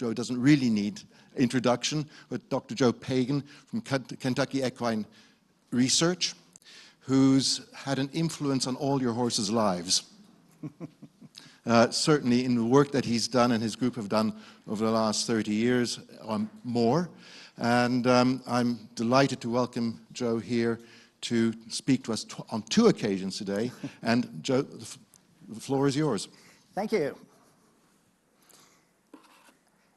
Joe doesn't really need introduction, but Dr. Joe Pagan from Kentucky Equine Research, who's had an influence on all your horses' lives. Certainly in the work that he's done and his group have done over the last 30 years or more. And I'm delighted to welcome Joe here to speak to us on 2 occasions today. And Joe, the floor is yours. Thank you.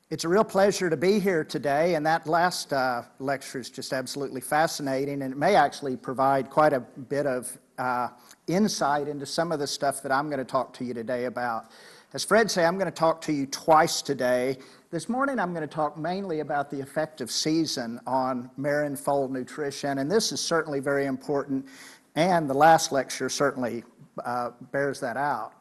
It's a real pleasure to be here today, and that last lecture is just absolutely fascinating, and it may actually provide quite a bit of insight into some of the stuff that I'm going to talk to you today about. As Fred said, I'm going to talk to you twice today. This morning I'm going to talk mainly about the effect of season on mare and foal nutrition, and this is certainly very important, and the last lecture certainly bears that out.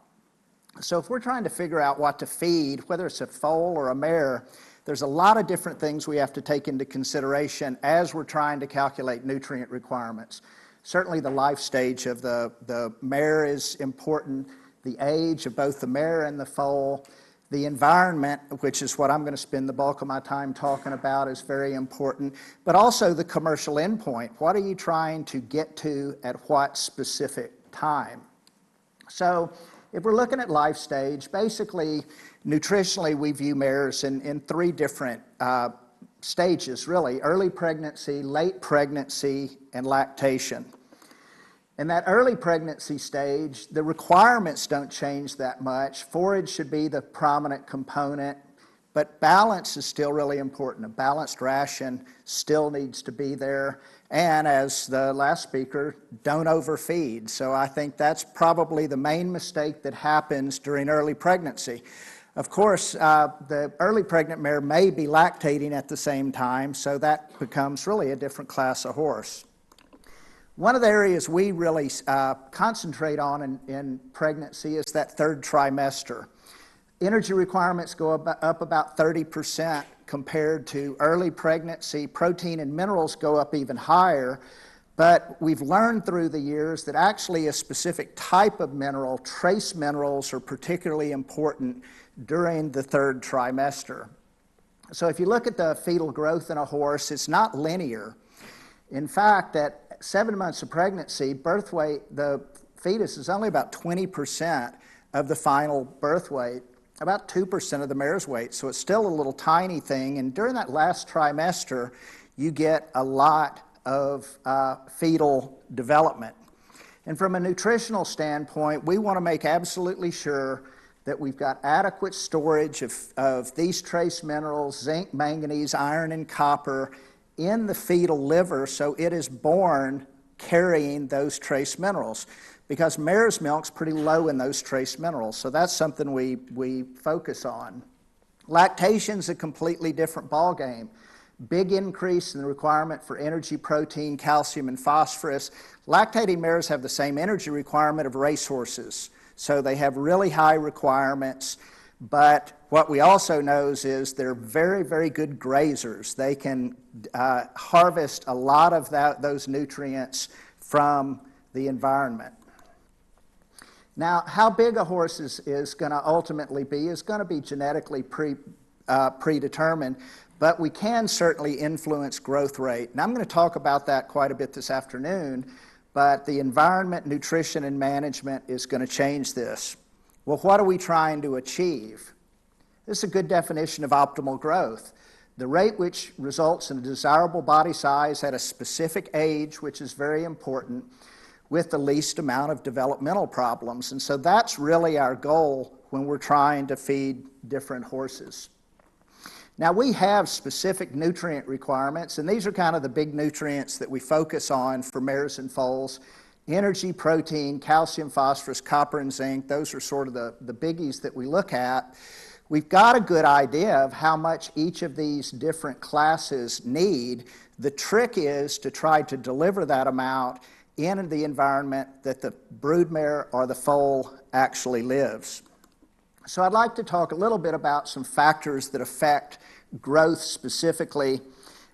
So if we're trying to figure out what to feed, whether it's a foal or a mare, there's a lot of different things we have to take into consideration as we're trying to calculate nutrient requirements. Certainly the life stage of the mare is important, the age of both the mare and the foal, the environment, which is what I'm going to spend the bulk of my time talking about, is very important, but also the commercial endpoint. What are you trying to get to at what specific time? So if we're looking at life stage, basically, nutritionally, we view mares in 3 different stages, really: early pregnancy, late pregnancy, and lactation. In that early pregnancy stage, the requirements don't change that much. Forage should be the prominent component, but balance is still really important. A balanced ration still needs to be there. And as the last speaker, don't overfeed. So I think that's probably the main mistake that happens during early pregnancy. Of course, the early pregnant mare may be lactating at the same time, so that becomes really a different class of horse. One of the areas we really concentrate on in pregnancy is that 3rd trimester. Energy requirements go up about 30% compared to early pregnancy. Protein and minerals go up even higher, but we've learned through the years that actually a specific type of mineral, trace minerals, are particularly important during the 3rd trimester. So if you look at the fetal growth in a horse, it's not linear. In fact, at 7 months of pregnancy, birth weight, the fetus is only about 20% of the final birth weight, about 2% of the mare's weight, so it's still a little tiny thing, and during that last trimester, you get a lot of fetal development. And from a nutritional standpoint, we want to make absolutely sure that we've got adequate storage of these trace minerals, zinc, manganese, iron, and copper, in the fetal liver, so it is born carrying those trace minerals, because mare's milk's pretty low in those trace minerals, so that's something we focus on. Lactation's a completely different ballgame. Big increase in the requirement for energy, protein, calcium, and phosphorus. Lactating mares have the same energy requirement of racehorses, so they have really high requirements. But what we also know is they're very, very good grazers. They can harvest a lot of those nutrients from the environment. Now, how big a horse is going to ultimately be is going to be genetically predetermined, but we can certainly influence growth rate. And I'm going to talk about that quite a bit this afternoon, but the environment, nutrition, and management is going to change this. Well, what are we trying to achieve? This is a good definition of optimal growth. The rate which results in a desirable body size at a specific age, which is very important, with the least amount of developmental problems. And so that's really our goal when we're trying to feed different horses. Now, we have specific nutrient requirements, and these are kind of the big nutrients that we focus on for mares and foals. Energy, protein, calcium, phosphorus, copper, and zinc, those are sort of the biggies that we look at. We've got a good idea of how much each of these different classes need. The trick is to try to deliver that amount in the environment that the broodmare or the foal actually lives. So I'd like to talk a little bit about some factors that affect growth specifically,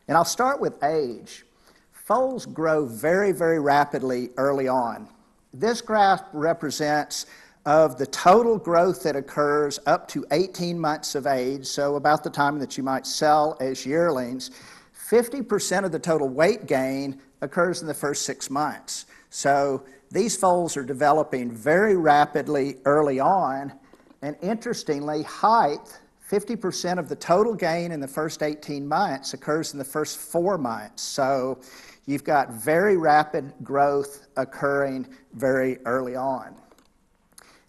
and I'll start with age. Foals grow very, very rapidly early on. This graph represents of the total growth that occurs up to 18 months of age, so about the time that you might sell as yearlings, 50% of the total weight gain occurs in the first 6 months. So these foals are developing very rapidly early on, and interestingly, height, 50% of the total gain in the first 18 months occurs in the first 4 months. So you've got very rapid growth occurring very early on.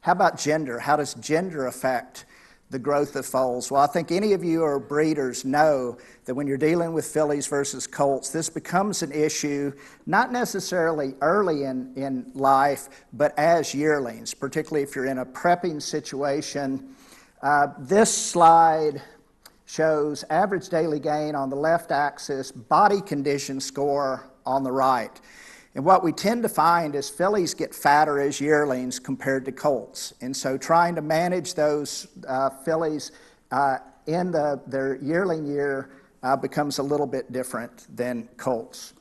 How about gender? How does gender affect the growth of foals? Well, I think any of you who are breeders know that when you're dealing with fillies versus colts, this becomes an issue, not necessarily early in life, but as yearlings, particularly if you're in a prepping situation. This slide shows average daily gain on the left axis, body condition score on the right. And what we tend to find is fillies get fatter as yearlings compared to colts. And so trying to manage those fillies in their yearling year becomes a little bit different than colts.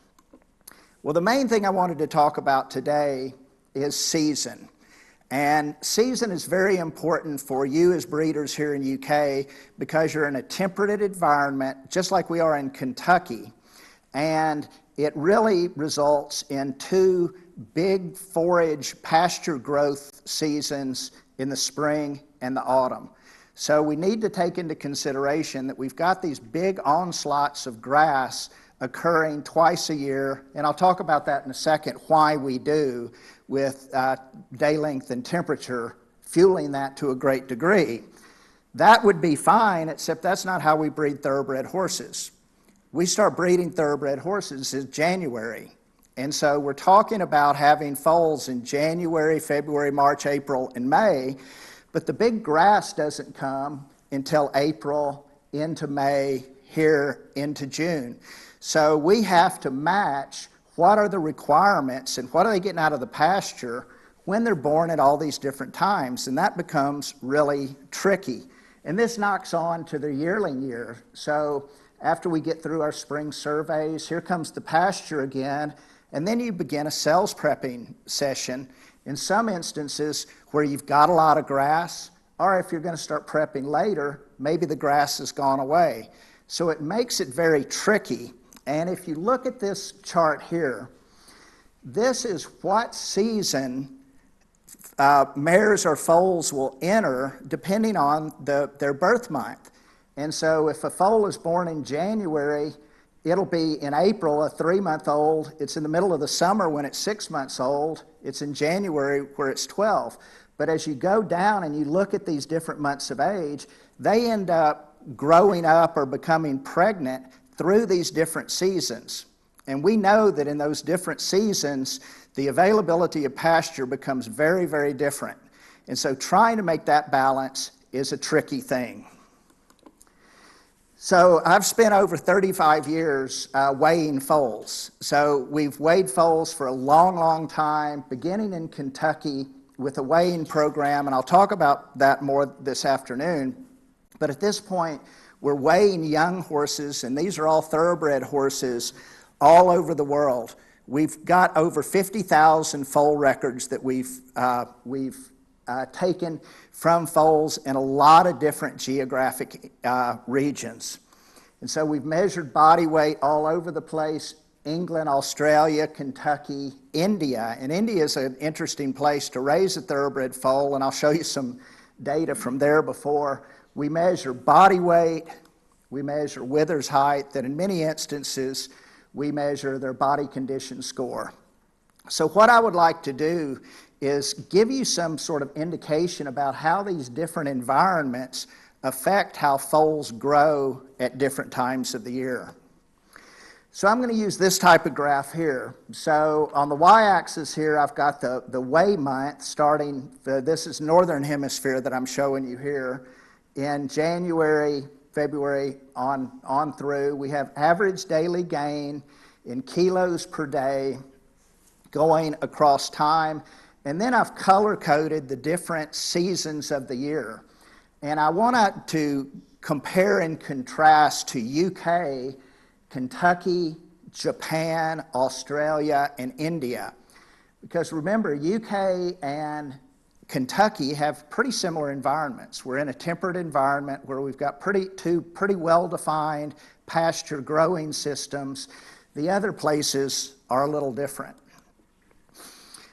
Well, the main thing I wanted to talk about today is season. And season is very important for you as breeders here in UK because you're in a temperate environment, just like we are in Kentucky. And it really results in 2 big forage pasture growth seasons in the spring and the autumn. So we need to take into consideration that we've got these big onslaughts of grass occurring twice a year, and I'll talk about that in a second, why we do, with day length and temperature fueling that to a great degree. That would be fine, except that's not how we breed thoroughbred horses. We start breeding thoroughbred horses in January. And so we're talking about having foals in January, February, March, April, and May, but the big grass doesn't come until April, into May, here into June. So we have to match what are the requirements and what are they getting out of the pasture when they're born at all these different times, and that becomes really tricky. And this knocks on to their yearling year. So after we get through our spring surveys, here comes the pasture again, and then you begin a sales prepping session. In some instances where you've got a lot of grass, or if you're going to start prepping later, maybe the grass has gone away. So it makes it very tricky. And if you look at this chart here, this is what season mares or foals will enter depending on their birth month. And so if a foal is born in January, it'll be in April a 3-month-old. It's in the middle of the summer when it's 6 months old. It's in January where it's 12. But as you go down and you look at these different months of age, they end up growing up or becoming pregnant through these different seasons. And we know that in those different seasons, the availability of pasture becomes very, very different. And so trying to make that balance is a tricky thing. So I've spent over 35 years weighing foals. So we've weighed foals for a long, long time, beginning in Kentucky with a weighing program, and I'll talk about that more this afternoon. But at this point, we're weighing young horses, and these are all thoroughbred horses all over the world. We've got over 50,000 foal records that we've taken from foals in a lot of different geographic regions. And so we've measured body weight all over the place: England, Australia, Kentucky, India. And India is an interesting place to raise a thoroughbred foal, and I'll show you some data from there before. We measure body weight, we measure withers height, and in many instances, we measure their body condition score. So what I would like to do is give you some sort of indication about how these different environments affect how foals grow at different times of the year. So I'm going to use this type of graph here. So on the y-axis here, I've got the weigh month starting, this is northern hemisphere that I'm showing you here. In January, February on through, we have average daily gain in kilos per day going across time. And then I've color-coded the different seasons of the year. And I want to compare and contrast to UK, Kentucky, Japan, Australia, and India. Because remember, UK and Kentucky have pretty similar environments. We're in a temperate environment where we've got two pretty well-defined pasture growing systems. The other places are a little different.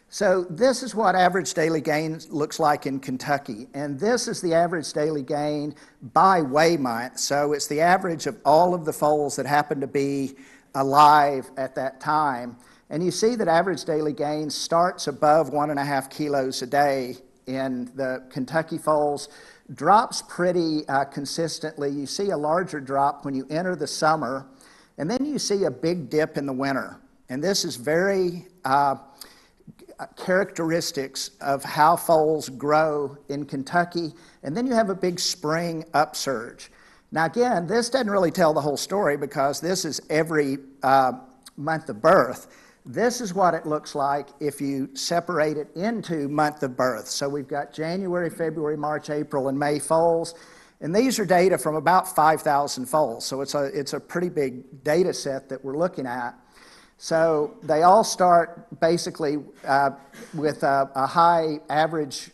So this is what average daily gain looks like in Kentucky. And this is the average daily gain by weigh month. So it's the average of all of the foals that happen to be alive at that time. And you see that average daily gain starts above 1.5 kilos a day in the Kentucky foals, drops pretty consistently. You see a larger drop when you enter the summer, and then you see a big dip in the winter. And this is very characteristics of how foals grow in Kentucky, and then you have a big spring upsurge. Now again, this doesn't really tell the whole story because this is every month of birth. This is what it looks like if you separate it into month of birth. So we've got January, February, March, April, and May foals, and these are data from about 5,000 foals. So it's a pretty big data set that we're looking at. So they all start basically with a high average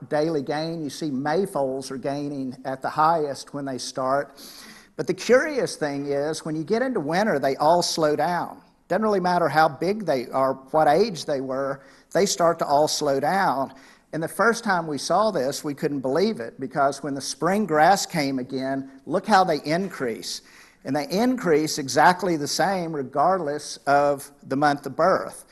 daily gain. You see May foals are gaining at the highest when they start. But the curious thing is when you get into winter, they all slow down. Doesn't really matter how big they are, what age they were, they start to all slow down. And the first time we saw this, we couldn't believe it because when the spring grass came again, look how they increase. And they increase exactly the same regardless of the month of birth.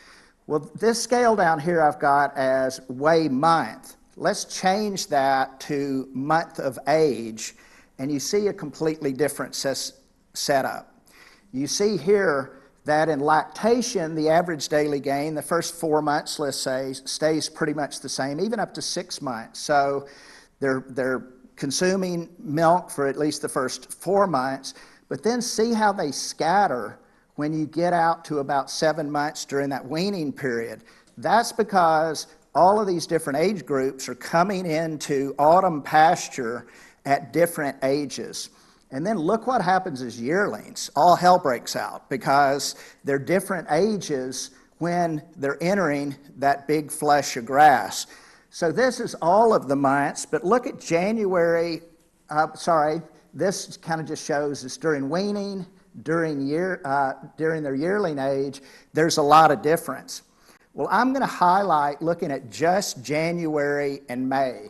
Well, this scale down here I've got as weigh month. Let's change that to month of age, and you see a completely different setup. You see here that in lactation, the average daily gain, the first 4 months, let's say, stays pretty much the same, even up to 6 months. So they're consuming milk for at least the first 4 months, but then see how they scatter when you get out to about 7 months during that weaning period. That's because all of these different age groups are coming into autumn pasture at different ages. And then look what happens as yearlings. All hell breaks out because they're different ages when they're entering that big flush of grass. So this is all of the months, but look at January, this kind of just shows us during weaning, during their yearling age, there's a lot of difference. Well, I'm going to highlight looking at just January and May.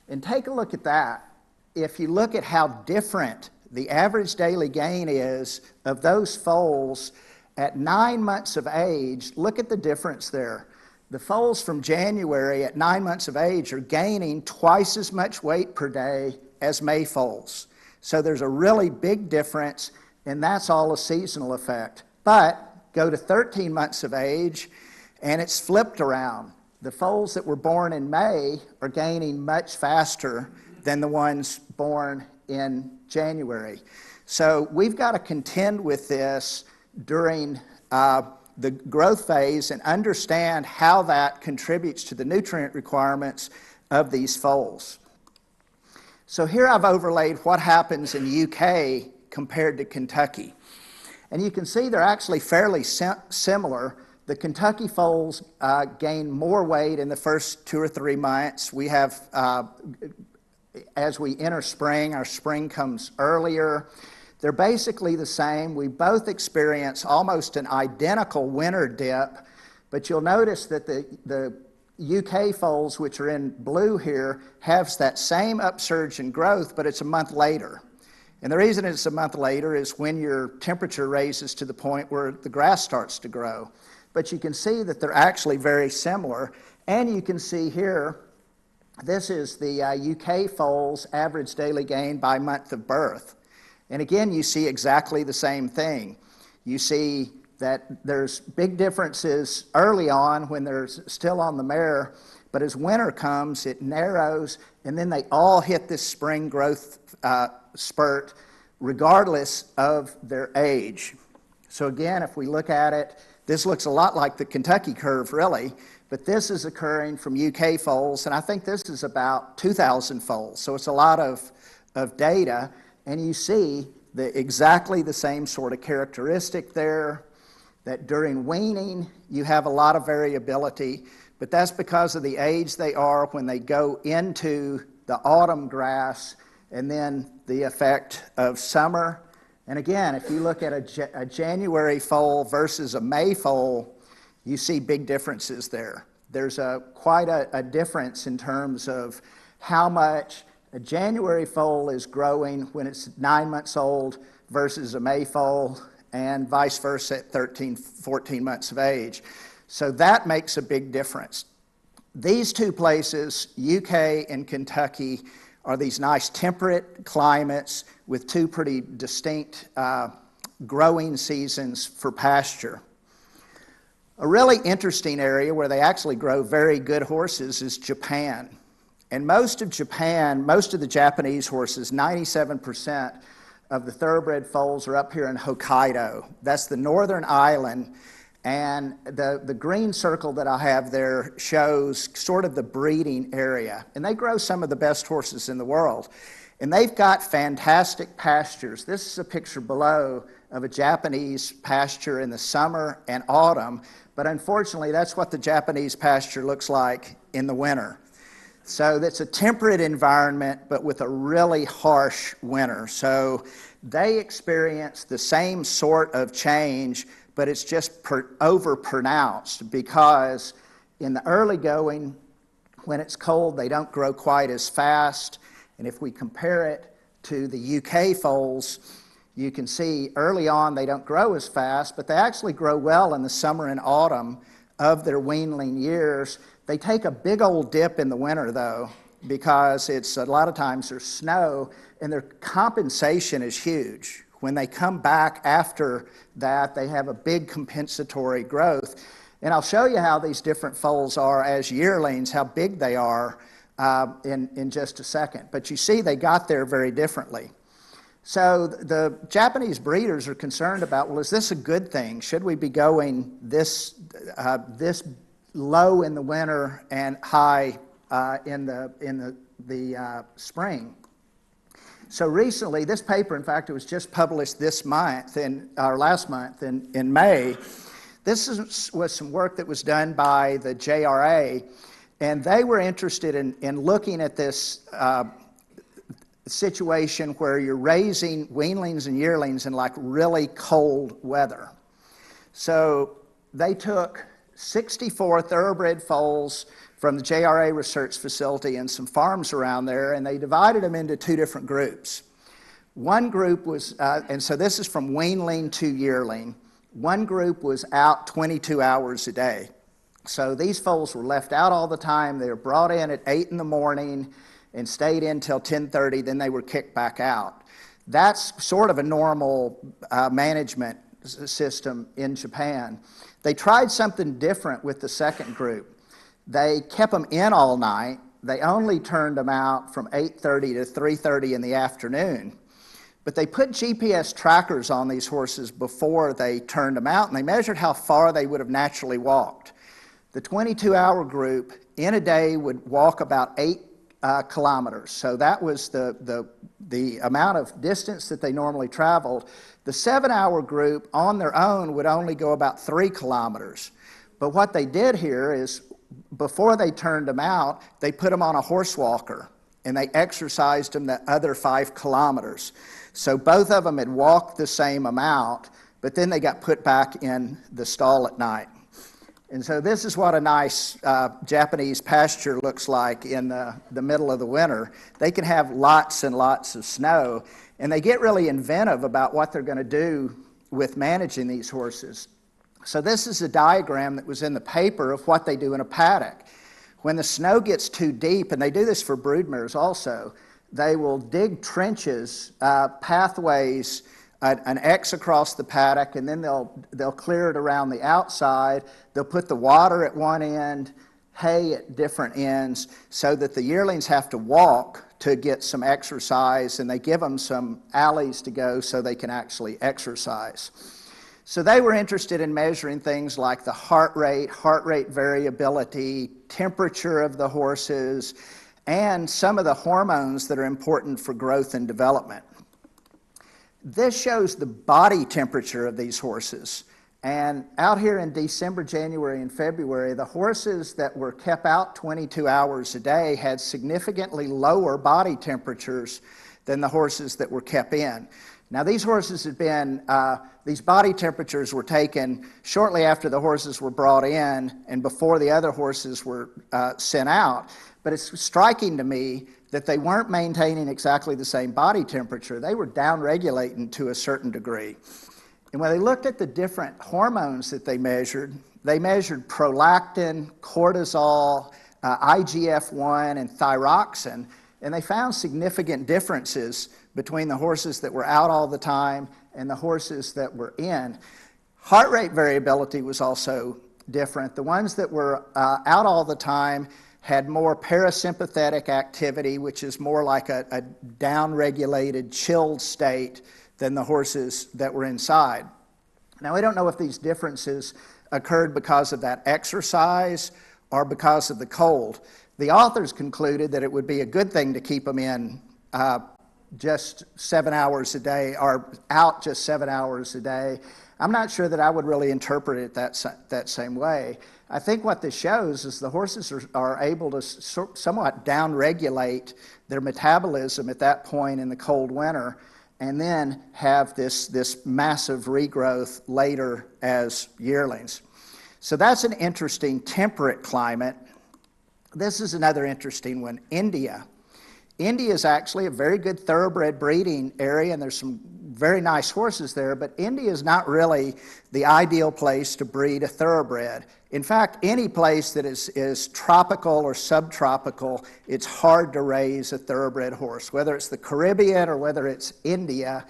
And take a look at that. If you look at how different the average daily gain is of those foals at 9 months of age, look at the difference there. The foals from January at 9 months of age are gaining twice as much weight per day as May foals. So there's a really big difference, and that's all a seasonal effect. But go to 13 months of age, and it's flipped around. The foals that were born in May are gaining much faster than the ones born in January. So we've got to contend with this during the growth phase and understand how that contributes to the nutrient requirements of these foals. So here I've overlaid what happens in the UK compared to Kentucky. And you can see they're actually fairly similar. The Kentucky foals gain more weight in the first 2 or 3 months. We have as we enter spring, our spring comes earlier. They're basically the same. We both experience almost an identical winter dip, but you'll notice that the UK foals, which are in blue here, have that same upsurge in growth, but it's a month later. And the reason it's a month later is when your temperature raises to the point where the grass starts to grow. But you can see that they're actually very similar, and you can see here this is the UK foal's average daily gain by month of birth. And again, you see exactly the same thing. You see that there's big differences early on when they're still on the mare, but as winter comes, it narrows, and then they all hit this spring growth spurt regardless of their age. So again, if we look at it, this looks a lot like the Kentucky curve, really. But this is occurring from UK foals, and I think this is about 2,000 foals. So it's a lot of data, and you see exactly the same sort of characteristic there, that during weaning, you have a lot of variability, but that's because of the age they are when they go into the autumn grass, and then the effect of summer. And again, if you look at a January foal versus a May foal, you see big differences there. There's quite a difference in terms of how much a January foal is growing when it's 9 months old versus a May foal, and vice versa at 13, 14 months of age. So that makes a big difference. These two places, UK and Kentucky, are these nice temperate climates with two pretty distinct growing seasons for pasture. A really interesting area where they actually grow very good horses is Japan. And most of the Japanese horses, 97% of the thoroughbred foals are up here in Hokkaido. That's the northern island. And the green circle that I have there shows sort of the breeding area. And they grow some of the best horses in the world. And they've got fantastic pastures. This is a picture below of a Japanese pasture in the summer and autumn. But unfortunately, that's what the Japanese pasture looks like in the winter. So that's a temperate environment, but with a really harsh winter. So they experience the same sort of change, but it's just over-pronounced, because in the early going, when it's cold, they don't grow quite as fast. And if we compare it to the UK foals, you can see early on they don't grow as fast, but they actually grow well in the summer and autumn of their weanling years. They take a big old dip in the winter, though, because it's a lot of times there's snow, and their compensation is huge. When they come back after that, they have a big compensatory growth. And I'll show you how these different foals are as yearlings, how big they are in just a second. But you see they got there very differently. So the Japanese breeders are concerned about, well, is this a good thing? Should we be going this low in the winter and high in the spring? So recently, this paper, in fact, it was just published last month in May. This was some work that was done by the JRA, and they were interested in looking at this situation where you're raising weanlings and yearlings in like really cold weather. So they took 64 thoroughbred foals from the JRA research facility and some farms around there, and they divided them into two different groups. One group was, and so this is from weanling to yearling, one group was out 22 hours a day. So these foals were left out all the time. They were brought in at 8 in the morning and stayed in till 10:30, then they were kicked back out. That's sort of a normal management system in Japan. They tried something different with the second group. They kept them in all night. They only turned them out from 8:30 to 3:30 in the afternoon. But they put GPS trackers on these horses before they turned them out, and they measured how far they would have naturally walked. The 22-hour group in a day would walk about 8 kilometers. So that was the amount of distance that they normally traveled. The 7-hour group on their own would only go about 3 kilometers. But what they did here is, before they turned them out, they put them on a horse walker, and they exercised them the other 5 kilometers. So both of them had walked the same amount, but then they got put back in the stall at night. And so this is what a nice Japanese pasture looks like in the middle of the winter. They can have lots and lots of snow, and they get really inventive about what they're going to do with managing these horses. So this is a diagram that was in the paper of what they do in a paddock. When the snow gets too deep, and they do this for broodmares also, they will dig trenches, pathways, an X across the paddock, and then they'll clear it around the outside. They'll put the water at one end, hay at different ends, so that the yearlings have to walk to get some exercise, and they give them some alleys to go so they can actually exercise. So they were interested in measuring things like the heart rate variability, temperature of the horses, and some of the hormones that are important for growth and development. This shows the body temperature of these horses. And out here in December, January, and February, the horses that were kept out 22 hours a day had significantly lower body temperatures than the horses that were kept in. Now, these horses had been, these body temperatures were taken shortly after the horses were brought in and before the other horses were sent out. But it's striking to me that they weren't maintaining exactly the same body temperature. They were down-regulating to a certain degree. And when they looked at the different hormones that they measured prolactin, cortisol, IGF-1, and thyroxine, and they found significant differences between the horses that were out all the time and the horses that were in. Heart rate variability was also different. The ones that were out all the time had more parasympathetic activity, which is more like a down-regulated, chilled state than the horses that were inside. Now, we don't know if these differences occurred because of that exercise or because of the cold. The authors concluded that it would be a good thing to keep them in just 7 hours a day or out just 7 hours a day. I'm not sure that I would really interpret it that same way. I think what this shows is the horses are able to somewhat down-regulate their metabolism at that point in the cold winter, and then have this massive regrowth later as yearlings. So that's an interesting temperate climate. This is another interesting one, India. India is actually a very good thoroughbred breeding area, and there's some very nice horses there, but India is not really the ideal place to breed a thoroughbred. In fact, any place that is tropical or subtropical, it's hard to raise a thoroughbred horse. Whether it's the Caribbean or whether it's India,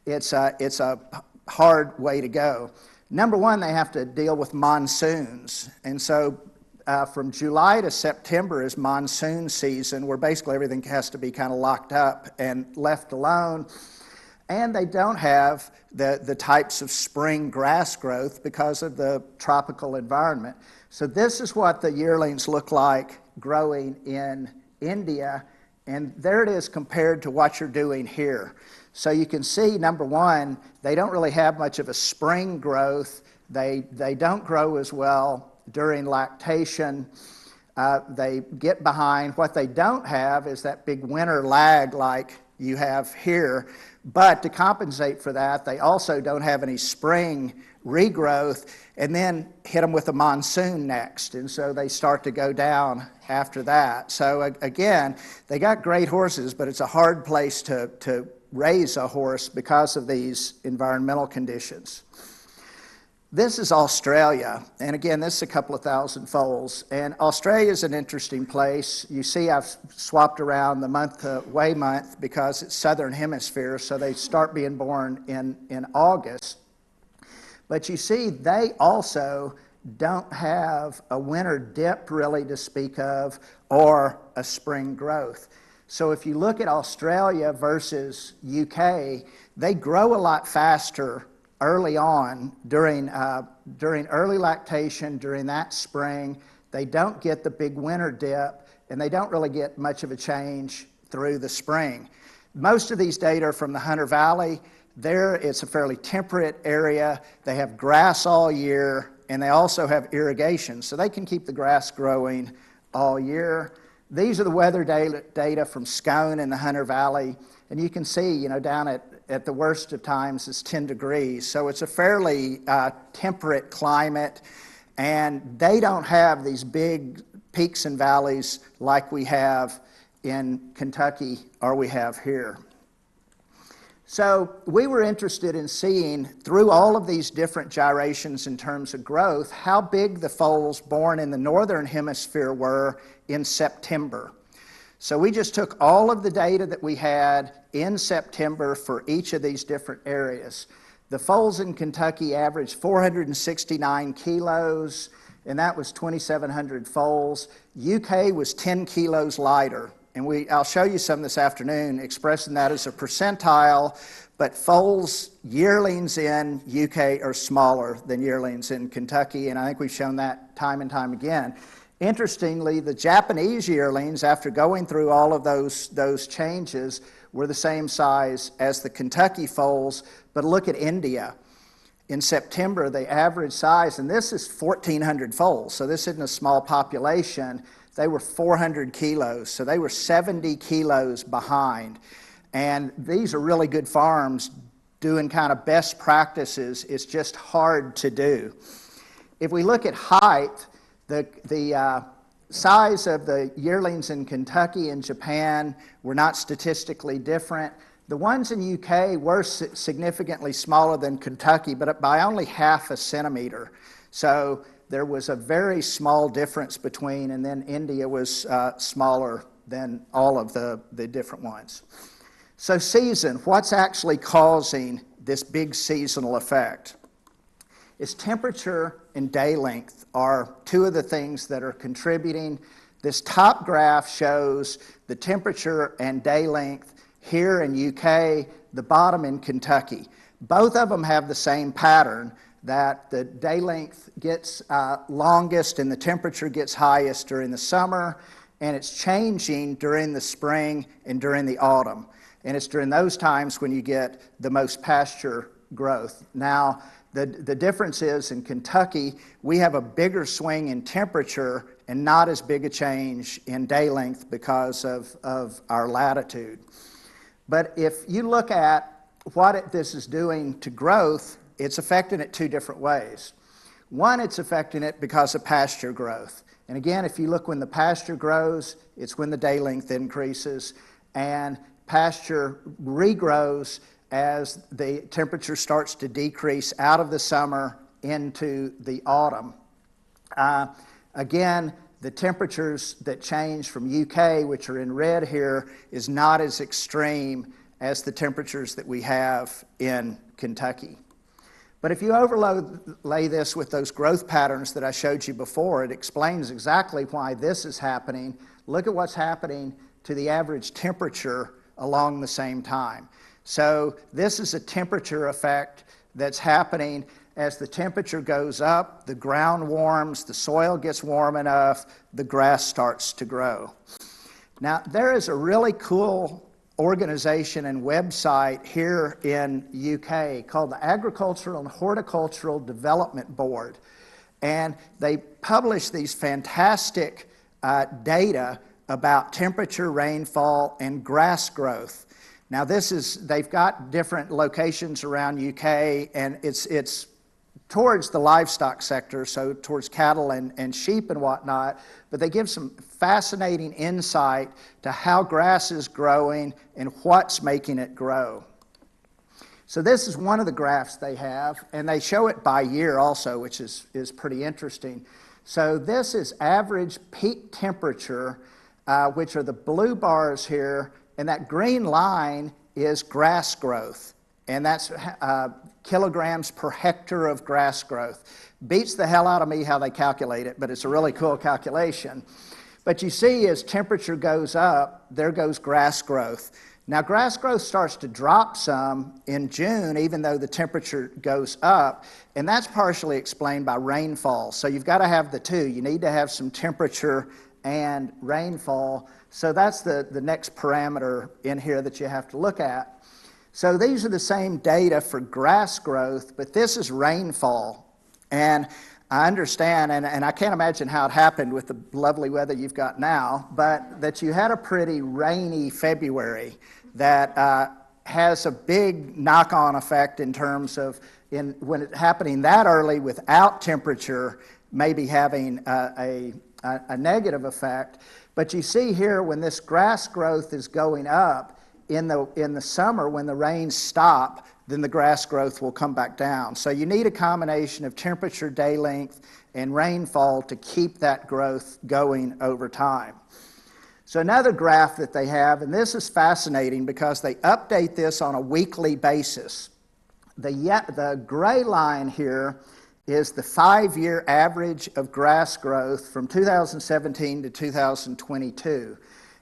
it's a hard way to go. Number one, they have to deal with monsoons, and so from July to September is monsoon season, where basically everything has to be kind of locked up and left alone. And they don't have the types of spring grass growth because of the tropical environment. So this is what the yearlings look like growing in India, and there it is compared to what you're doing here. So you can see, number one, they don't really have much of a spring growth. They don't grow as well during lactation. They get behind. What they don't have is that big winter lag like you have here. But to compensate for that, they also don't have any spring regrowth, and then hit them with a monsoon next. And so they start to go down after that. So again, they got great horses, but it's a hard place to raise a horse because of these environmental conditions. This is Australia, and again, this is a couple of thousand foals. And Australia is an interesting place. You see I've swapped around the weigh month because it's southern hemisphere, so they start being born in August. But you see, they also don't have a winter dip really to speak of or a spring growth. So if you look at Australia versus UK, they grow a lot faster early on during early lactation, during that spring. They don't get the big winter dip, and they don't really get much of a change through the spring. Most of these data are from the Hunter Valley. There, it's a fairly temperate area. They have grass all year, and they also have irrigation, so they can keep the grass growing all year. These are the weather data from Scone in the Hunter Valley, and you can see, down at the worst of times it's 10 degrees. So it's a fairly temperate climate, and they don't have these big peaks and valleys like we have in Kentucky or we have here. So we were interested in seeing, through all of these different gyrations in terms of growth, how big the foals born in the northern hemisphere were in September. So we just took all of the data that we had in September for each of these different areas. The foals in Kentucky averaged 469 kilos, and that was 2,700 foals. UK was 10 kilos lighter, and I'll show you some this afternoon expressing that as a percentile, but foals, yearlings in UK are smaller than yearlings in Kentucky, and I think we've shown that time and time again. Interestingly, the Japanese yearlings, after going through all of those changes, were the same size as the Kentucky foals, but look at India. in September, the average size, and this is 1,400 foals, so this isn't a small population, they were 400 kilos, so they were 70 kilos behind. And these are really good farms doing kind of best practices. It's just hard to do. If we look at height, the size of the yearlings in Kentucky and Japan were not statistically different. The ones in UK were significantly smaller than Kentucky, but by only half a centimeter. So there was a very small difference between, and then India was smaller than all of the different ones. So season, what's actually causing this big seasonal effect? It's temperature and day length are two of the things that are contributing. This top graph shows the temperature and day length here in UK, the bottom in Kentucky. Both of them have the same pattern, that the day length gets longest and the temperature gets highest during the summer, and it's changing during the spring and during the autumn. And it's during those times when you get the most pasture growth. Now, the difference is in Kentucky, we have a bigger swing in temperature and not as big a change in day length because of our latitude. But if you look at what this is doing to growth, it's affecting it two different ways. One, it's affecting it because of pasture growth. And again, if you look when the pasture grows, it's when the day length increases, and pasture regrows as the temperature starts to decrease out of the summer into the autumn. Again, the temperatures that change from UK, which are in red here, is not as extreme as the temperatures that we have in Kentucky. But if you overlay this with those growth patterns that I showed you before, it explains exactly why this is happening. Look at what's happening to the average temperature along the same time. So this is a temperature effect that's happening as the temperature goes up, the ground warms, the soil gets warm enough, the grass starts to grow. Now, there is a really cool organization and website here in UK called the Agricultural and Horticultural Development Board. And they publish these fantastic data about temperature, rainfall, and grass growth. Now they've got different locations around UK, and it's towards the livestock sector, so towards cattle and sheep and whatnot, but they give some fascinating insight to how grass is growing and what's making it grow. So this is one of the graphs they have, and they show it by year also, which is pretty interesting. So this is average peak temperature, which are the blue bars here, and that green line is grass growth, and that's kilograms per hectare of grass growth. Beats the hell out of me how they calculate it, but it's a really cool calculation. But you see, as temperature goes up, there goes grass growth. Now, grass growth starts to drop some in June, even though the temperature goes up, and that's partially explained by rainfall. So you've got to have the two. You need to have some temperature and rainfall. So that's the next parameter in here that you have to look at. So these are the same data for grass growth, but this is rainfall. And I understand, and I can't imagine how it happened with the lovely weather you've got now, but that you had a pretty rainy February that has a big knock-on effect in terms of when it's happening that early without temperature, maybe having a negative effect. But you see here, when this grass growth is going up in the summer, when the rains stop, then the grass growth will come back down. So you need a combination of temperature, day length, and rainfall to keep that growth going over time. So another graph that they have, and this is fascinating because they update this on a weekly basis. The gray line here is the 5-year average of grass growth from 2017 to 2022.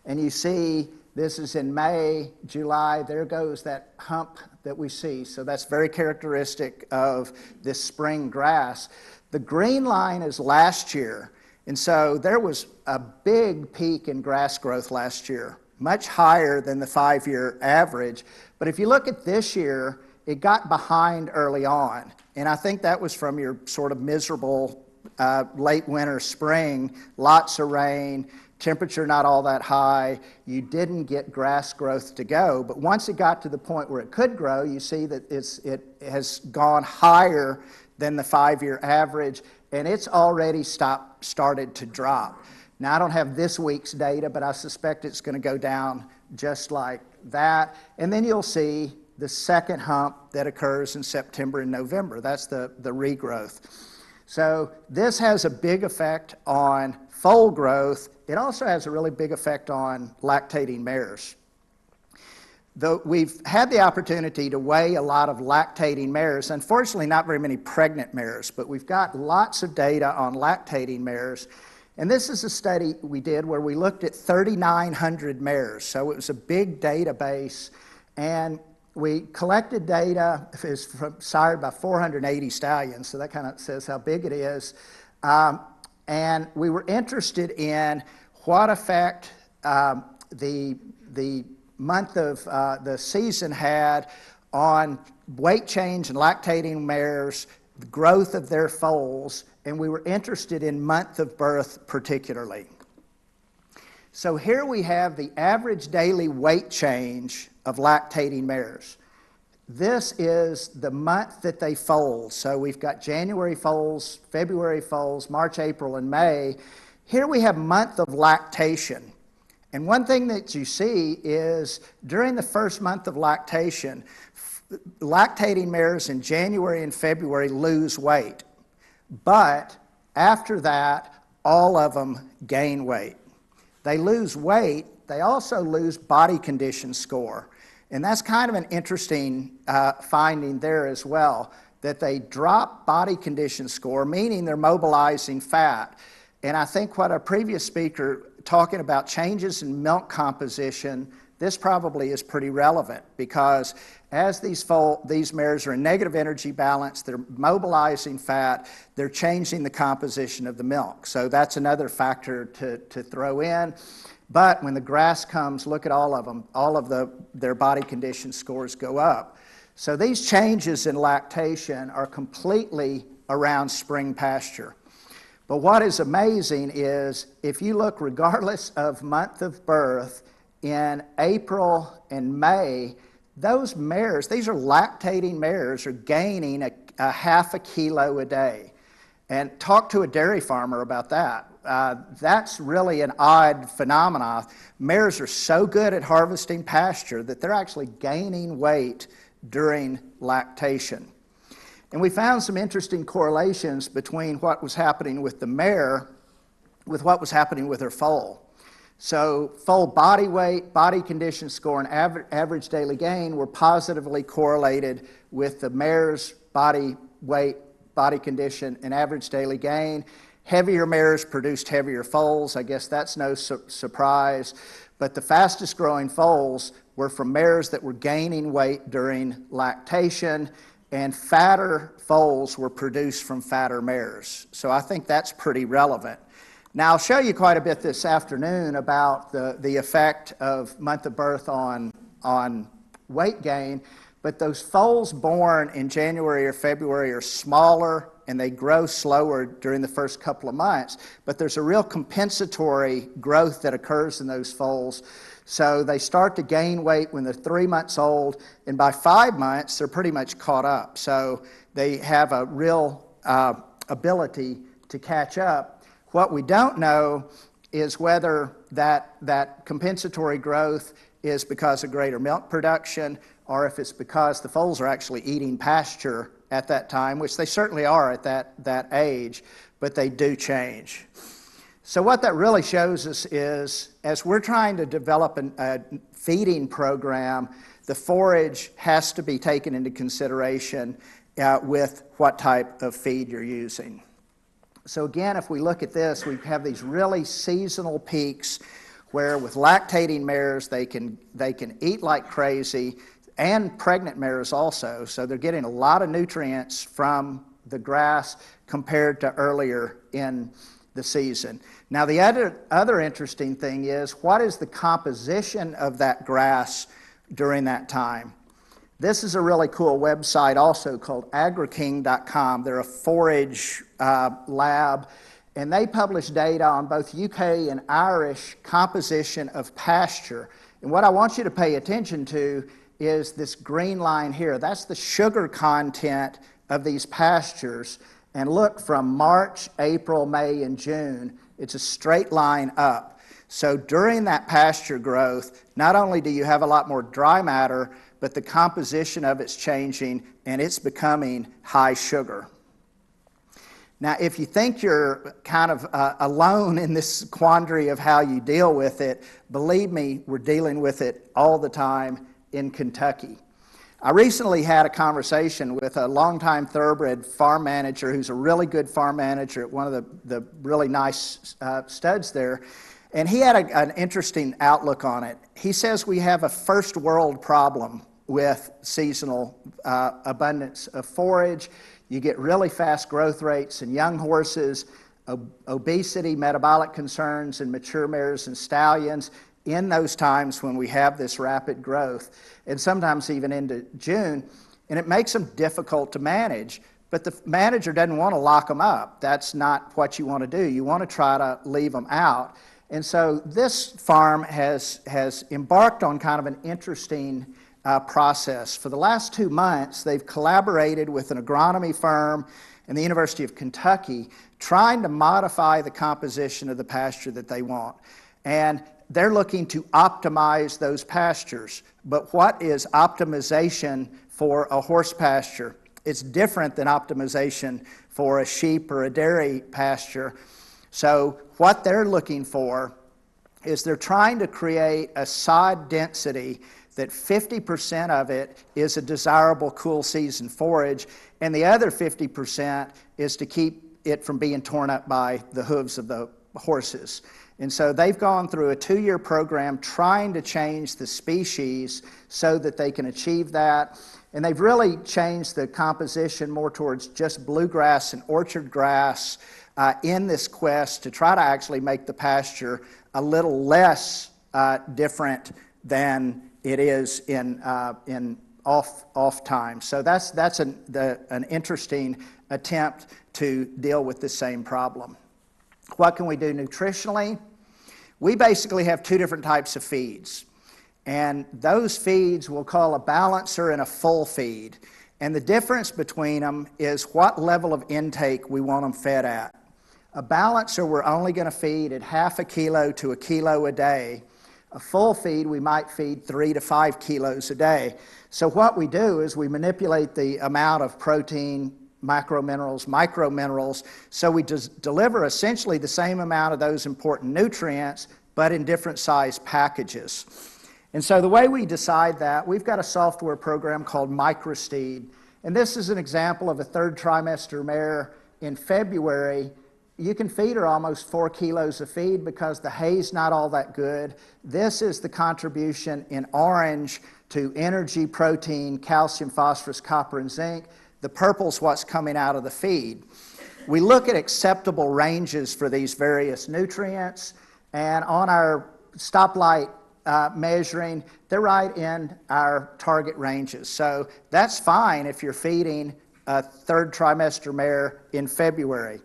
And you see this is in May, July, there goes that hump that we see. So that's very characteristic of this spring grass. The green line is last year. And so there was a big peak in grass growth last year, much higher than the 5-year average. But if you look at this year, it got behind early on. And I think that was from your sort of miserable late winter, spring, lots of rain, temperature not all that high. You didn't get grass growth to go. But once it got to the point where it could grow, you see that it has gone higher than the 5-year average, and it's already started to drop. Now, I don't have this week's data, but I suspect it's going to go down just like that. And then you'll see the second hump that occurs in September and November. That's the regrowth. So this has a big effect on foal growth. It also has a really big effect on lactating mares. Though we've had the opportunity to weigh a lot of lactating mares, unfortunately not very many pregnant mares, but we've got lots of data on lactating mares. And this is a study we did where we looked at 3,900 mares. So it was a big database, and we collected data. It's sired by 480 stallions, so that kind of says how big it is. And we were interested in what effect the month of the season had on weight change in lactating mares, the growth of their foals, and we were interested in month of birth particularly. So here we have the average daily weight change of lactating mares. This is the month that they foal. So we've got January foals, February foals, March, April, and May. Here we have month of lactation. And one thing that you see is during the first month of lactation, lactating mares in January and February lose weight. But after that, all of them gain weight. They lose weight, they also lose body condition score. And that's kind of an interesting finding there as well, that they drop body condition score, meaning they're mobilizing fat. And I think what our previous speaker talking about changes in milk composition, this probably is pretty relevant, because as these mares are in negative energy balance, they're mobilizing fat, they're changing the composition of the milk. So that's another factor to throw in. But when the grass comes, look at all of them. All of their body condition scores go up. So these changes in lactation are completely around spring pasture. But what is amazing is if you look regardless of month of birth, in April and May, those mares, these are lactating mares, are gaining a half a kilo a day. And talk to a dairy farmer about that. That's really an odd phenomenon. Mares are so good at harvesting pasture that they're actually gaining weight during lactation. And we found some interesting correlations between what was happening with the mare with what was happening with her foal. So foal body weight, body condition score, and average daily gain were positively correlated with the mare's body weight, body condition, and average daily gain. Heavier mares produced heavier foals. I guess that's no surprise. But the fastest growing foals were from mares that were gaining weight during lactation, and fatter foals were produced from fatter mares. So I think that's pretty relevant. Now, I'll show you quite a bit this afternoon about the effect of month of birth on weight gain, but those foals born in January or February are smaller and they grow slower during the first couple of months, but there's a real compensatory growth that occurs in those foals. So they start to gain weight when they're 3 months old, and by 5 months, they're pretty much caught up. So they have a real ability to catch up. What we don't know is whether that compensatory growth is because of greater milk production, or if it's because the foals are actually eating pasture at that time, which they certainly are at that age, but they do change. So what that really shows us is, as we're trying to develop a feeding program, the forage has to be taken into consideration with what type of feed you're using. So again, if we look at this, we have these really seasonal peaks where with lactating mares, they can eat like crazy, and pregnant mares also. So they're getting a lot of nutrients from the grass compared to earlier in the season. Now, the other interesting thing is, what is the composition of that grass during that time? This is a really cool website also called agriking.com. They're a forage lab, and they publish data on both UK and Irish composition of pasture. And what I want you to pay attention to is this green line here. That's the sugar content of these pastures. And look, from March, April, May, and June, it's a straight line up. So during that pasture growth, not only do you have a lot more dry matter, but the composition of it's changing and it's becoming high sugar. Now, if you think you're kind of alone in this quandary of how you deal with it, believe me, we're dealing with it all the time in Kentucky. I recently had a conversation with a longtime thoroughbred farm manager who's a really good farm manager at one of the really nice studs there. And he had an interesting outlook on it. He says we have a first world problem with seasonal abundance of forage. You get really fast growth rates in young horses, obesity, metabolic concerns in mature mares and stallions in those times when we have this rapid growth, and sometimes even into June, and it makes them difficult to manage. But the manager doesn't want to lock them up. That's not what you want to do. You want to try to leave them out. And so this farm has embarked on kind of an interesting process. For the last 2 months, they've collaborated with an agronomy firm and the University of Kentucky, trying to modify the composition of the pasture that they want. And they're looking to optimize those pastures. But what is optimization for a horse pasture? It's different than optimization for a sheep or a dairy pasture. So what they're looking for is they're trying to create a sod density that 50% of it is a desirable cool season forage, and the other 50% is to keep it from being torn up by the hooves of the horses. And so they've gone through a 2-year program trying to change the species so that they can achieve that. And they've really changed the composition more towards just bluegrass and orchard grass in this quest to try to actually make the pasture a little less different than it is in off time. So that's an interesting attempt to deal with the same problem. What can we do nutritionally? We basically have 2 different types of feeds. And those feeds we'll call a balancer and a full feed. And the difference between them is what level of intake we want them fed at. A balancer we're only going to feed at 0.5 kilo to 1 kilo a day. A full feed we might feed 3 to 5 kilos a day. So what we do is we manipulate the amount of protein, macrominerals, microminerals, so we just deliver essentially the same amount of those important nutrients, but in different size packages. And so the way we decide that, we've got a software program called MicroSteed, and this is an example of a 3rd trimester mare in February. You can feed her almost 4 kilos of feed because the hay's not all that good. This is the contribution in orange to energy, protein, calcium, phosphorus, copper, and zinc. The purple's what's coming out of the feed. We look at acceptable ranges for these various nutrients, and on our stoplight measuring, they're right in our target ranges. So that's fine if you're feeding a 3rd trimester mare in February.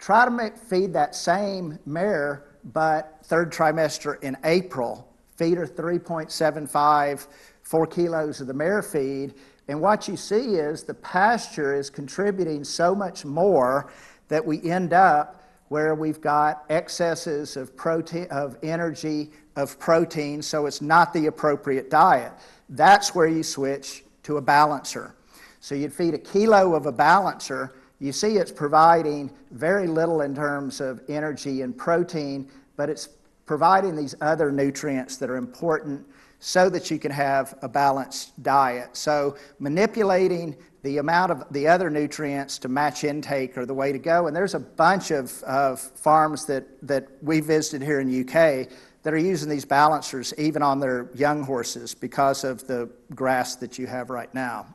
Try to feed that same mare, but 3rd trimester in April. Feed her 3.75, 4 kilos of the mare feed, and what you see is the pasture is contributing so much more that we end up where we've got excesses of protein, of energy, of protein, so it's not the appropriate diet. That's where you switch to a balancer. So you'd feed 1 kilo of a balancer. You see it's providing very little in terms of energy and protein, but it's providing these other nutrients that are important so that you can have a balanced diet. So manipulating the amount of the other nutrients to match intake are the way to go. And there's a bunch of farms that we visited here in the UK that are using these balancers even on their young horses because of the grass that you have right now.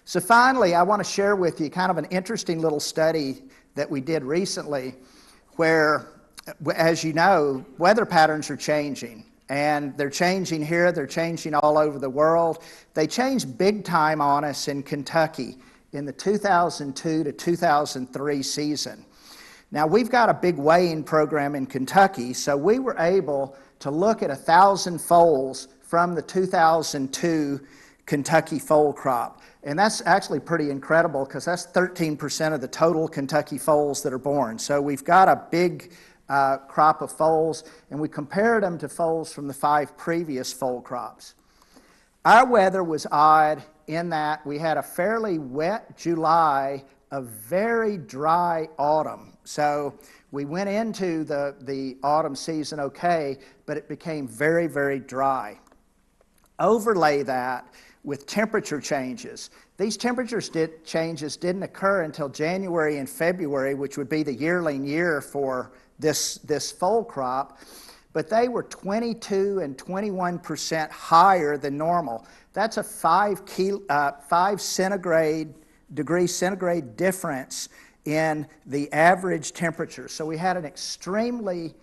So finally, I want to share with you kind of an interesting little study that we did recently where, as you know, weather patterns are changing. And they're changing here, they're changing all over the world. They changed big time on us in Kentucky in the 2002 to 2003 season. Now, we've got a big weighing program in Kentucky, so we were able to look at 1,000 foals from the 2002 Kentucky foal crop. And that's actually pretty incredible because that's 13% of the total Kentucky foals that are born. So we've got a big crop of foals, and we compared them to foals from the 5 previous foal crops. Our weather was odd in that we had a fairly wet July, a very dry autumn. So we went into the autumn season okay, but it became very, very dry. Overlay that with temperature changes. These temperature changes didn't occur until January and February, which would be the yearling year for this foal crop, but they were 22 and 21% higher than normal. That's a 5 degree centigrade difference in the average temperature. So we had an extremely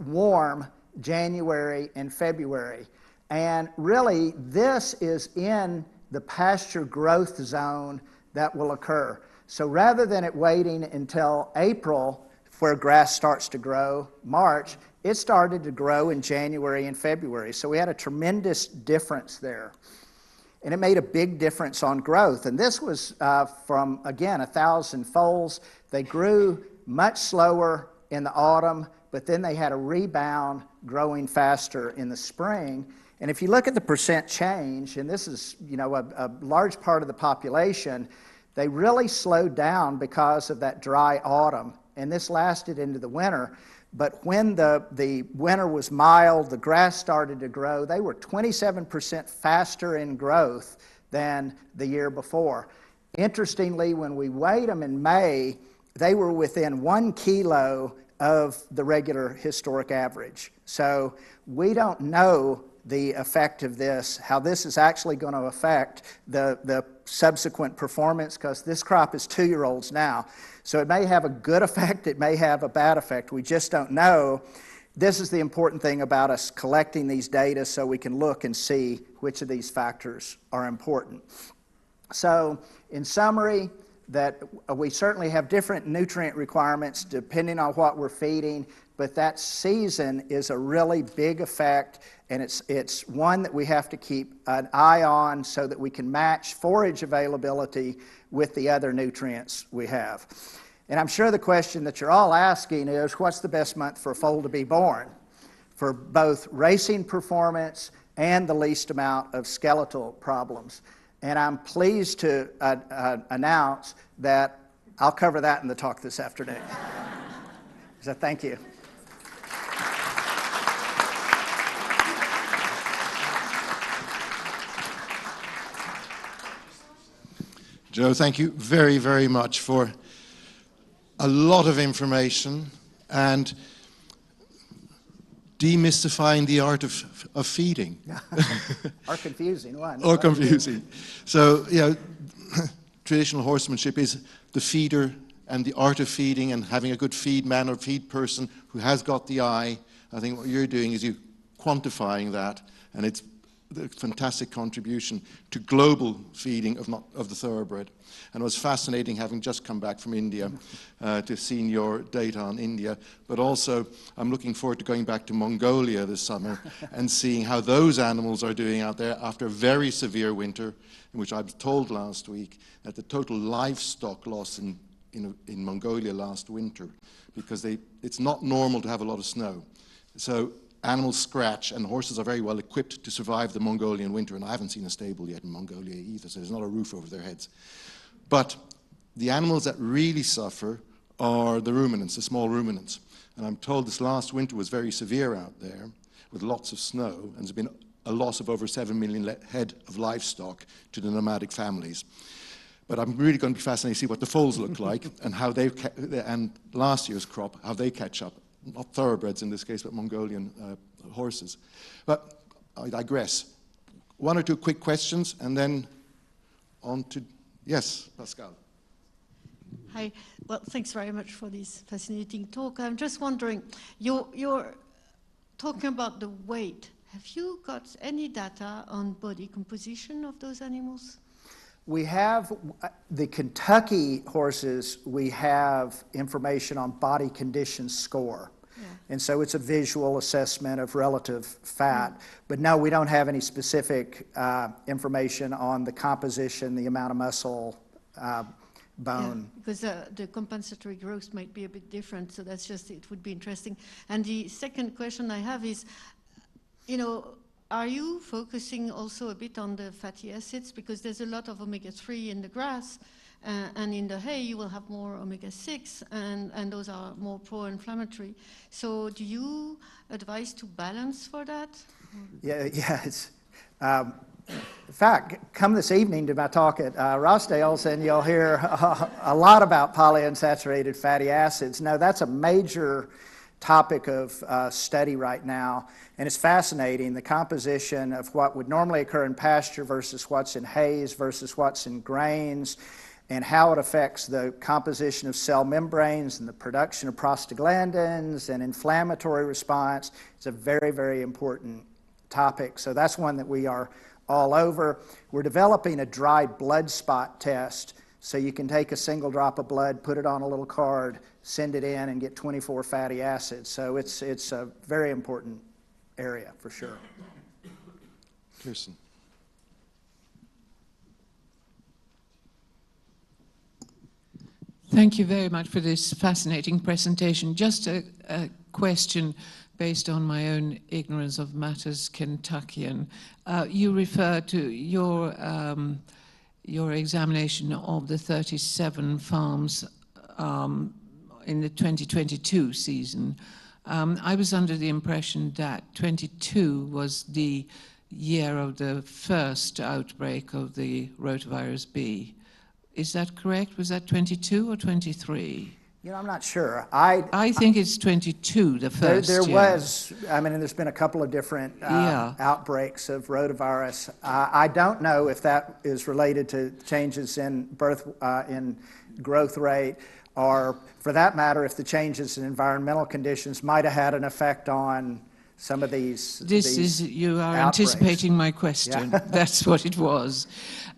warm January and February. And really, this is in the pasture growth zone that will occur. So rather than it waiting until April, where grass starts to grow, March, it started to grow in January and February. So we had a tremendous difference there. And it made a big difference on growth. And this was from, again, 1,000 foals. They grew much slower in the autumn, but then they had a rebound growing faster in the spring. And if you look at the percent change, and this is, you know, a large part of the population, they really slowed down because of that dry autumn. And this lasted into the winter. But when the winter was mild, the grass started to grow, they were 27% faster in growth than the year before. Interestingly, when we weighed them in May, they were within 1 kilo of the regular historic average. So we don't know the effect of this, how this is actually going to affect the subsequent performance, because this crop is 2-year-olds now. So it may have a good effect, it may have a bad effect. We just don't know. This is the important thing about us collecting these data so we can look and see which of these factors are important. So in summary, that we certainly have different nutrient requirements depending on what we're feeding, but that season is a really big effect, and it's one that we have to keep an eye on so that we can match forage availability with the other nutrients we have. And I'm sure the question that you're all asking is, what's the best month for a foal to be born? For both racing performance and the least amount of skeletal problems. And I'm pleased to announce that I'll cover that in the talk this afternoon. So thank you. Joe, thank you very, very much for a lot of information and demystifying the art of feeding. Or confusing one. Or confusing. So, you know, traditional horsemanship is the feeder and the art of feeding and having a good feed man or feed person who has got the eye. I think what you're doing is you quantifying that, and it's a fantastic contribution to global feeding of the thoroughbred. And it was fascinating having just come back from India to seeing your data on India, but also I'm looking forward to going back to Mongolia this summer and seeing how those animals are doing out there after a very severe winter, in which I was told last week that the total livestock loss in Mongolia last winter, because it's not normal to have a lot of snow. So animals scratch, and horses are very well equipped to survive the Mongolian winter, and I haven't seen a stable yet in Mongolia either, so there's not a roof over their heads. But the animals that really suffer are the ruminants, the small ruminants. And I'm told this last winter was very severe out there, with lots of snow, and there's been a loss of over 7 million head of livestock to the nomadic families. But I'm really going to be fascinated to see what the foals look like, and how and last year's crop, how they catch up. Not thoroughbreds in this case, but Mongolian horses. But I digress. 1 or 2 quick questions, and then on to, yes, Pascal. Hi. Well, thanks very much for this fascinating talk. I'm just wondering, your talking about the weight, have you got any data on body composition of those animals? We have, the Kentucky horses, we have information on body condition score. Yeah. And so it's a visual assessment of relative fat. But no, we don't have any specific information on the composition, the amount of muscle, bone. Yeah, because the compensatory growth might be a bit different, so that's just, it would be interesting. And the second question I have is, you know, are you focusing also a bit on the fatty acids? Because there's a lot of omega-3 in the grass, and in the hay you will have more omega-6, and those are more pro-inflammatory. So do you advise to balance for that? Yeah, it's, in fact, come this evening to my talk at Rossdale's and you'll hear a lot about polyunsaturated fatty acids. No, that's a major topic of study right now, and it's fascinating, the composition of what would normally occur in pasture versus what's in hays versus what's in grains, and how it affects the composition of cell membranes and the production of prostaglandins and inflammatory response. It's a very, very important topic, so that's one that we are all over. We're developing a dried blood spot test, so you can take a single drop of blood, put it on a little card, send it in, and get 24 fatty acids. So it's a very important area for sure. Kirsten. Thank you very much for this fascinating presentation. Just a question based on my own ignorance of matters Kentuckian. You refer to your examination of the 37 farms in the 2022 season. I was under the impression that 22 was the year of the first outbreak of the rotavirus B. Is that correct? Was that 22 or 23? You know, I'm not sure. I think it's 22, the first there year. was, I mean, there's been a couple of different outbreaks of rotavirus. I don't know if that is related to changes in in growth rate, or for that matter, if the changes in environmental conditions might have had an effect on some of these. You are outbreaks. anticipating my question. Yeah. That's what it was.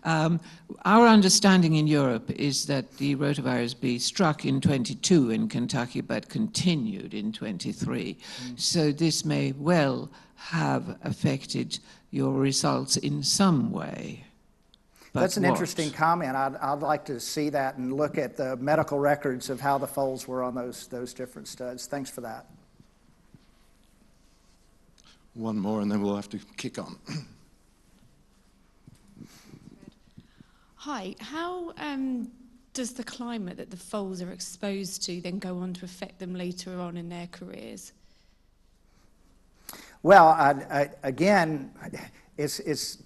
Our understanding in Europe is that the rotavirus B struck in 22 in Kentucky, but continued in 23. So this may well have affected your results in some way. But that's an what? interesting comment. I'd like to see that and look at the medical records of how the foals were on those different studs. Thanks for that. One more, and then we'll have to kick on. Hi, how does the climate that the foals are exposed to then go on to affect them later on in their careers? Well, again, it's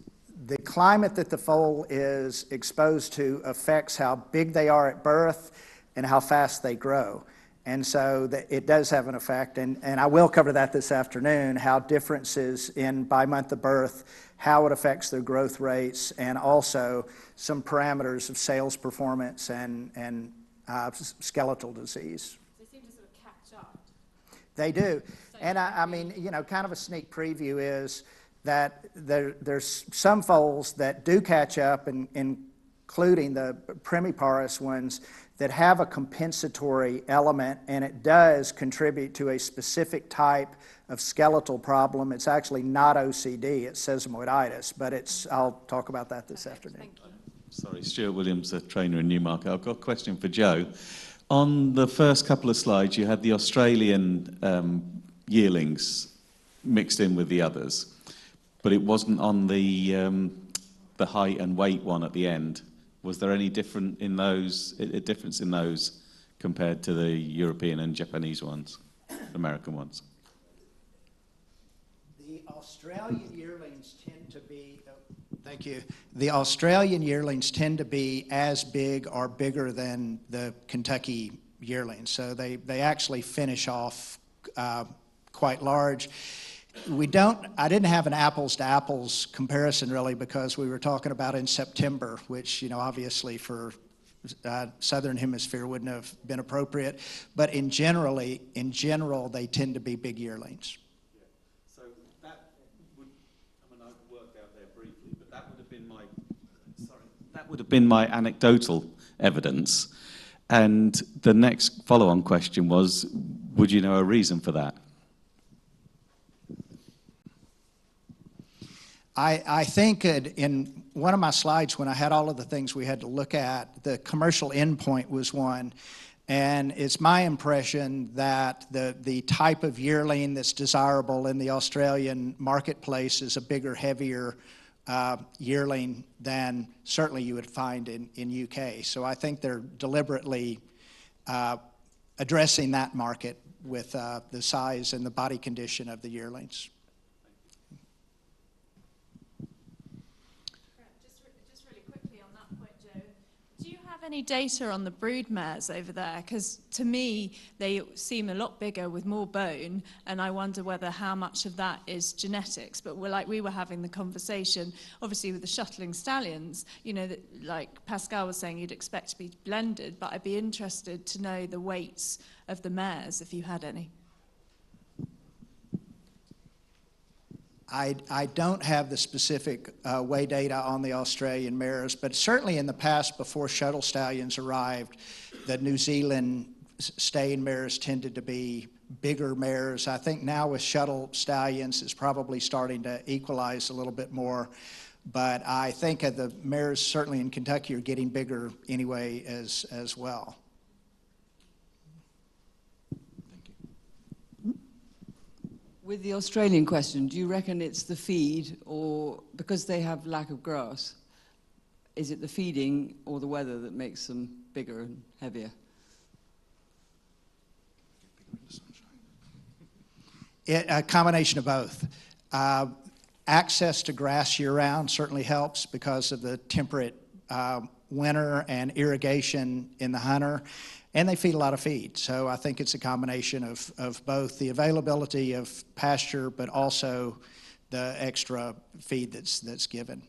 the climate that the foal is exposed to affects how big they are at birth and how fast they grow. And so it does have an effect, and I will cover that this afternoon, how differences by month of birth, how it affects their growth rates, and also some parameters of sales performance and skeletal disease. They seem to sort of catch up. They do. And I mean, you know, kind of a sneak preview is that there's some foals that do catch up, including the primiparous ones, that have a compensatory element, and it does contribute to a specific type of skeletal problem. It's actually not OCD, it's sesamoiditis, but I'll talk about that this afternoon. Thank you. Sorry, Stuart Williams, a trainer in Newmarket. I've got a question for Joe. On the first couple of slides, you had the Australian yearlings mixed in with the others, but it wasn't on the height and weight one at the end. Was there any difference in those compared to the European and Japanese ones, American ones? The Australian yearlings tend to be, thank you. The Australian yearlings tend to be as big or bigger than the Kentucky yearlings. So they actually finish off quite large. I didn't have an apples to apples comparison really, because we were talking about in September, which, you know, obviously for Southern Hemisphere wouldn't have been appropriate. But in general, they tend to be big yearlings. That would have been my anecdotal evidence. And the next follow-on question was, would you know a reason for that? I think in one of my slides, when I had all of the things we had to look at, the commercial endpoint was one. And it's my impression that the type of yearling that's desirable in the Australian marketplace is a bigger, heavier yearling than certainly you would find in UK. So I think they're deliberately addressing that market with the size and the body condition of the yearlings. Just really quickly on that point, Joe, do you have any data on the brood mares over there? Because to me, they seem a lot bigger with more bone, and I wonder whether how much of that is genetics. But we were having the conversation, obviously with the shuttling stallions, you know, that, like Pascal was saying, you'd expect to be blended, but I'd be interested to know the weights of the mares, if you had any. I don't have the specific weigh data on the Australian mares, but certainly in the past, before shuttle stallions arrived, the New Zealand staying mares tended to be bigger mares. I think now with shuttle stallions, it's probably starting to equalize a little bit more. But I think the mares certainly in Kentucky are getting bigger anyway as well. With the Australian question, do you reckon it's the feed, or because they have lack of grass, is it the feeding or the weather that makes them bigger and heavier? A combination of both. Access to grass year-round certainly helps because of the temperate winter and irrigation in the hunter. And they feed a lot of feed. So I think it's a combination of both the availability of pasture, but also the extra feed that's given.